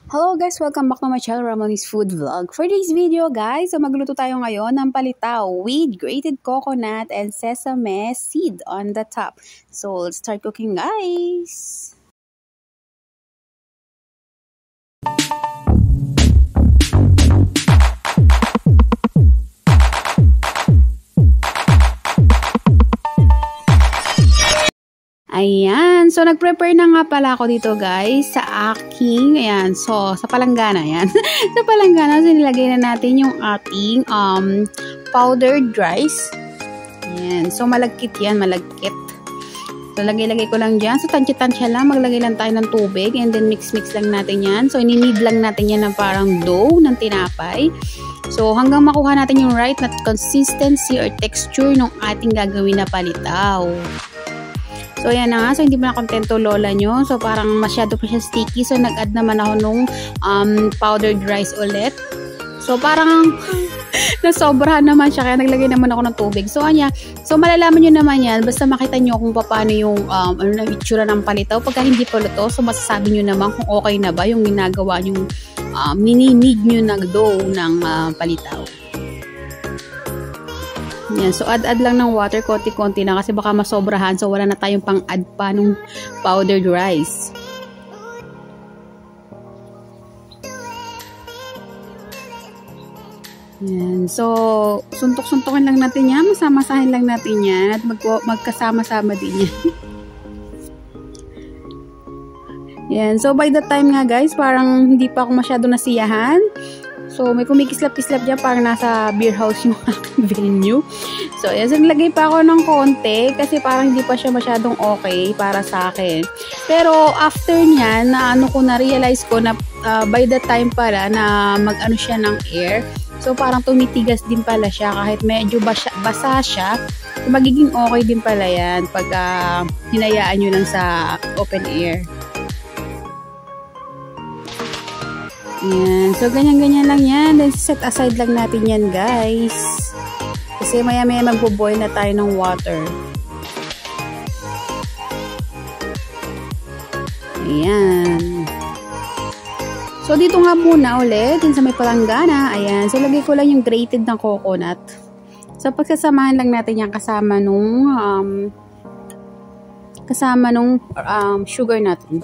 Hello guys! Welcome back to my channel, Ramonie's Food Vlog. For this video guys, magluto tayo ngayon ng palitaw with grated coconut and sesame seed on the top. So let's start cooking guys! Ayan, so nag-prepare na nga pala ako dito guys sa aking, ayan, so sa palanggana, ayan. Sa palanggana, so nilagay na natin yung ating powdered rice. Ayan, so malagkit yan, malagkit. So lagay-lagay ko lang dyan, so tansya-tansya lang, maglagay lang tayo ng tubig and then mix-mix lang natin yan. So ininid lang natin yan ng parang dough ng tinapay. So hanggang makuha natin yung right na consistency or texture ng ating gagawin na palitaw. So, ayan na nga. So, hindi mo na kontento lola nyo. So, parang masyado pa siya sticky. So, nag-add naman ako nung powdered rice ulit. So, parang nasobrahan naman siya. Kaya naglagay naman ako ng tubig. So, anya. So, malalaman nyo naman yan. Basta makita nyo kung paano yung itsura ng palitaw. Pagka hindi pa luto, so masasabi nyo naman kung okay na ba yung ginagawa yung mini-knead nyo na dough ng palitaw. Yan. So, add lang ng water, konti-konti na kasi baka masobrahan. So, wala na tayong pang-add pa nung powdered rice. Yan. So, suntok-suntokin lang natin yan. Masama-sahin lang natin yan. At magkasama-sama din yan. Yan. So, by the time nga guys, parang hindi pa ako masyado nasiyahan. So, may kumikislap-kislap dyan parang nasa beer house yung aking venue. So, ayan. So, nilagay pa ako ng konti kasi parang hindi pa siya masyadong okay para sa akin. Pero, after nyan, na-realize ko na by the time pala na mag-ano siya ng air. So, parang tumitigas din pala siya kahit medyo basa siya. So, magiging okay din pala yan pag hinayaan nyo lang sa open air. Ayan. So, ganyan-ganyan lang yan. Then, set aside lang natin yan, guys. Kasi maya-maya magbo-boil na tayo ng water. Ayan. So, dito nga muna ulit, din sa may palanggana. Ayan. So, lagay ko lang yung grated na coconut. So, pagsasamahan lang natin yan kasama nung sugar natin.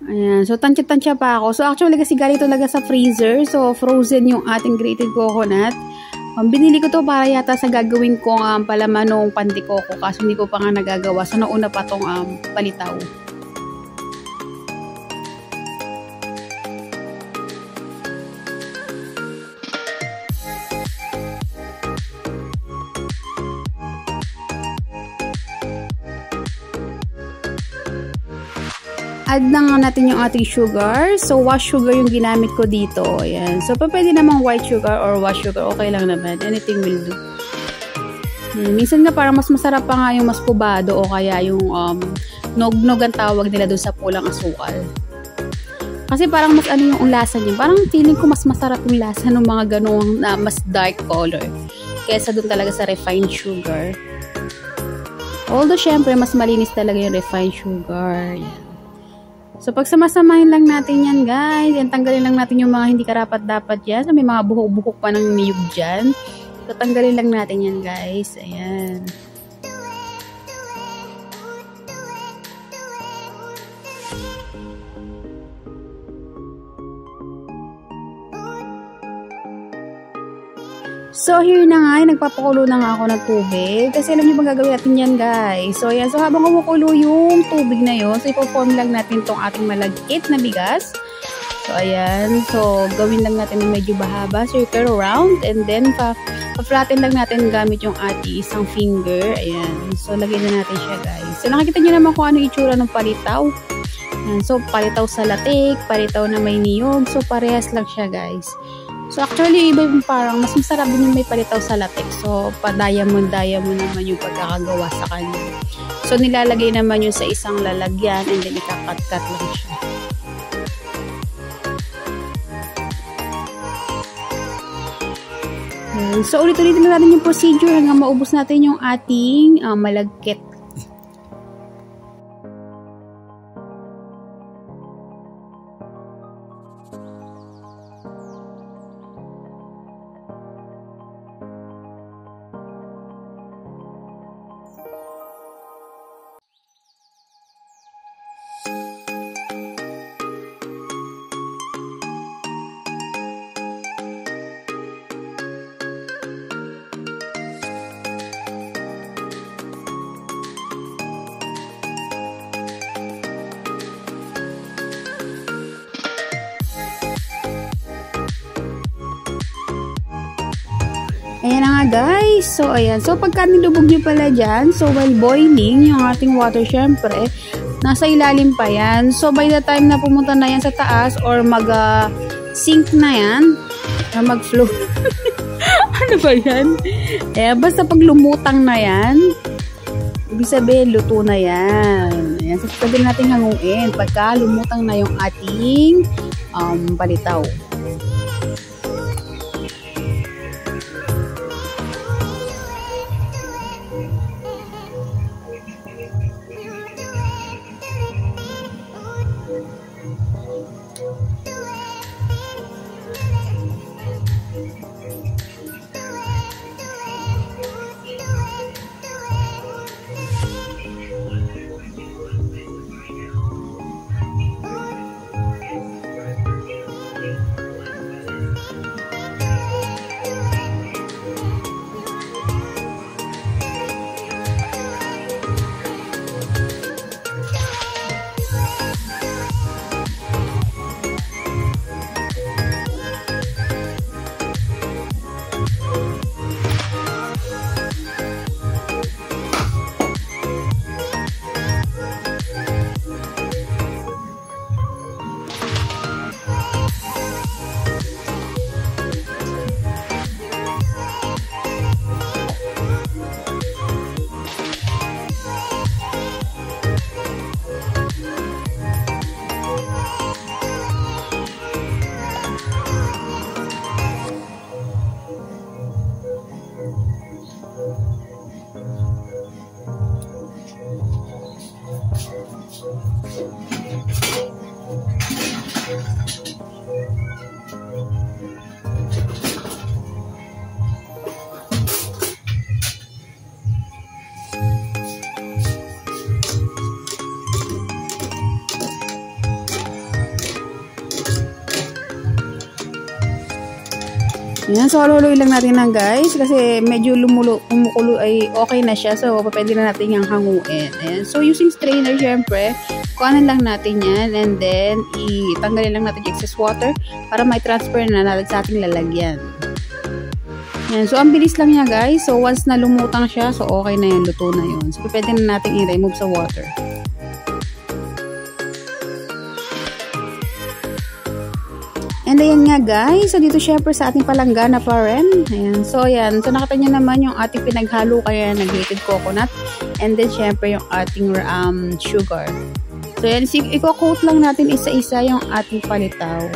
Ayan. So, tansya-tansya pa ako. So, actually, kasi galing talaga sa freezer. So, frozen yung ating grated coconut. Binili ko to para yata sa gagawin kong palaman ng pandikoko. Kasi hindi ko pa nga nagagawa. So, nauna pa tong palitaw. Add na nga natin yung ating sugar. So, white sugar yung ginamit ko dito. Ayan. So, pwede namang white sugar or white sugar. Okay lang naman. Anything will do. Minsan nga parang mas masarap pa nga yung mas pubado o kaya yung nog-nog ang tawag nila doon sa pulang asukal. Kasi parang mas ano yung lasa niya. Parang feeling ko mas masarap yung lasa ng mga ganong mas dark color. Kesa doon talaga sa refined sugar. Although, syempre, mas malinis talaga yung refined sugar. Ayan. So, pagsamasamahin lang natin yan, guys. Yan, tanggalin lang natin yung mga hindi karapat-dapat yan. So, may mga buhok-buhok pa ng niyog dyan. So, tanggalin lang natin yan, guys. Ayan. So, here na nga, nagpapakulo na nga ako ng tubig. Kasi alam niyo bang gagawin natin yan, guys. So, ayan. So, habang kumukulo yung tubig na yun, so, ipo-form lang natin tong ating malagkit na bigas. So, ayan. So, gawin lang natin na medyo bahaba. Circle around. And then, pa-flatten lang natin gamit yung ating isang finger. Ayan. So, lagyan na natin siya, guys. So, nakikita niyo naman kung ano itsura ng palitaw. Ayan. So, palitaw sa latik, palitaw na may niyog. So, parehas lang siya, guys. So, actually, iba yung parang mas masarap din yung may palitaw sa latex. So, pa-diamond naman yung pagkakagawa sa kanya. So, nilalagay naman yun sa isang lalagyan and then ikakat-kat lang siya. Okay. So, ulit-ulitin na natin yung procedure hanggang maubos natin yung ating malagkit. Ayan na nga guys. So, ayan. So, pagka nilubog nyo pala dyan, so while boiling, yung ating water, syempre, nasa ilalim pa yan. So, by the time na pumunta na yan sa taas or mag-sink na yan, or mag-flow. Ano ba yan? Eh, basta pag lumutang na yan, ibig sabihin, luto na yan. Ayan. So, pwede natin hanguin pagka lumutang na yung ating palitaw. Yan, so haluloy lang natin na guys kasi medyo kumukulo ay okay na siya, so pwede na natin yung hanguin. Ayan. So using strainer syempre, kuhanan lang natin yan and then itanggalin lang natin yung excess water para may transfer na natin sa ating lalagyan. Yan, so ang bilis lang niya guys, so once na lumutang siya, so okay na yan, luto na yun. So pwede na natin i-remove sa water. And ayan nga guys, so dito syempre sa ating palanggana pa rin. Ayan, so ayan, so nakita nyo naman yung ating pinaghalo kaya na grated coconut. And then syempre yung ating sugar. So ayan, i-coat lang natin isa-isa yung ating palitaw.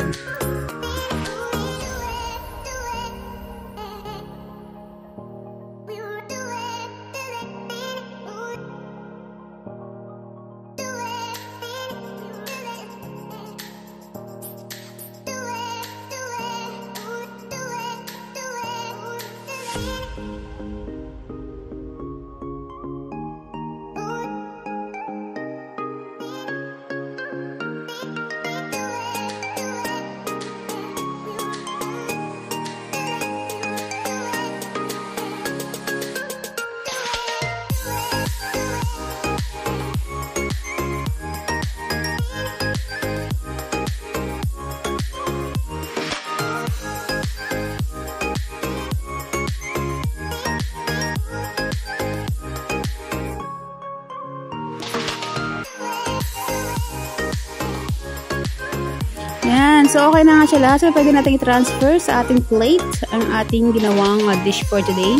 Yan. So, okay na nga siya lahat. So, pwede natin i-transfer sa ating plate ang ating ginawang dish for today.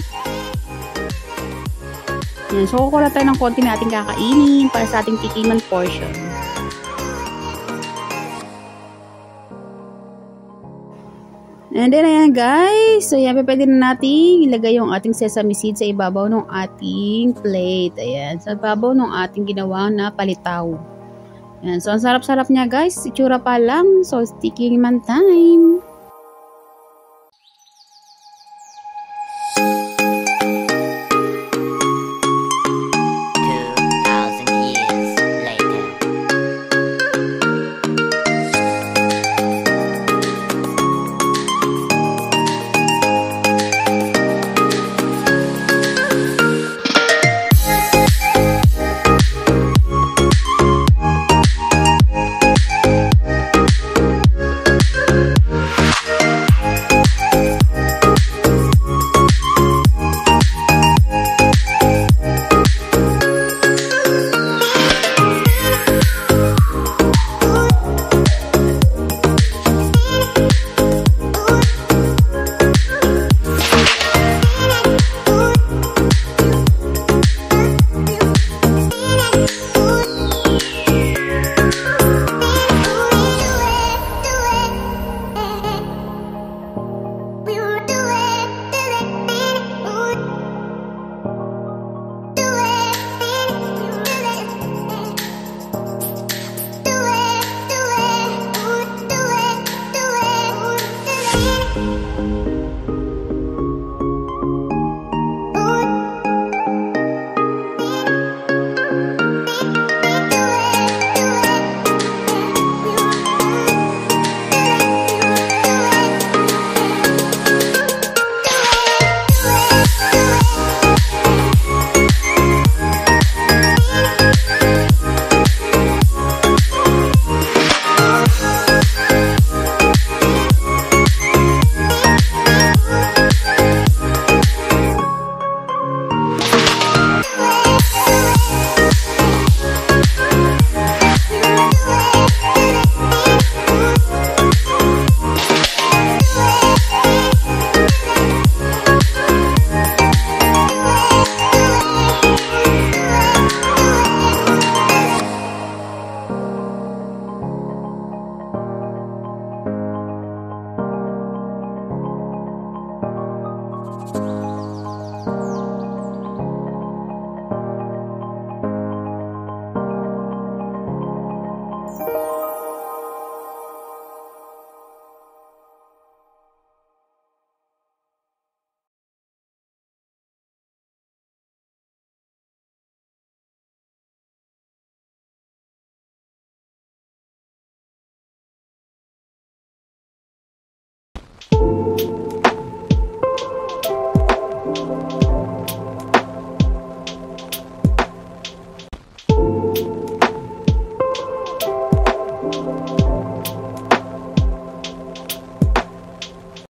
Yan. So, kukuha tayo ng konti na ating kakainin para sa ating tikiman portion. And then, ayan guys. So, yan, pwede na natin ilagay yung ating sesame seed sa ibabaw ng ating plate. Ayan, sa ibabaw ng ating ginawa na palitaw. Ayan, so, ang sarap-sarap niya guys. Itsura pa lang. So, sticking man time.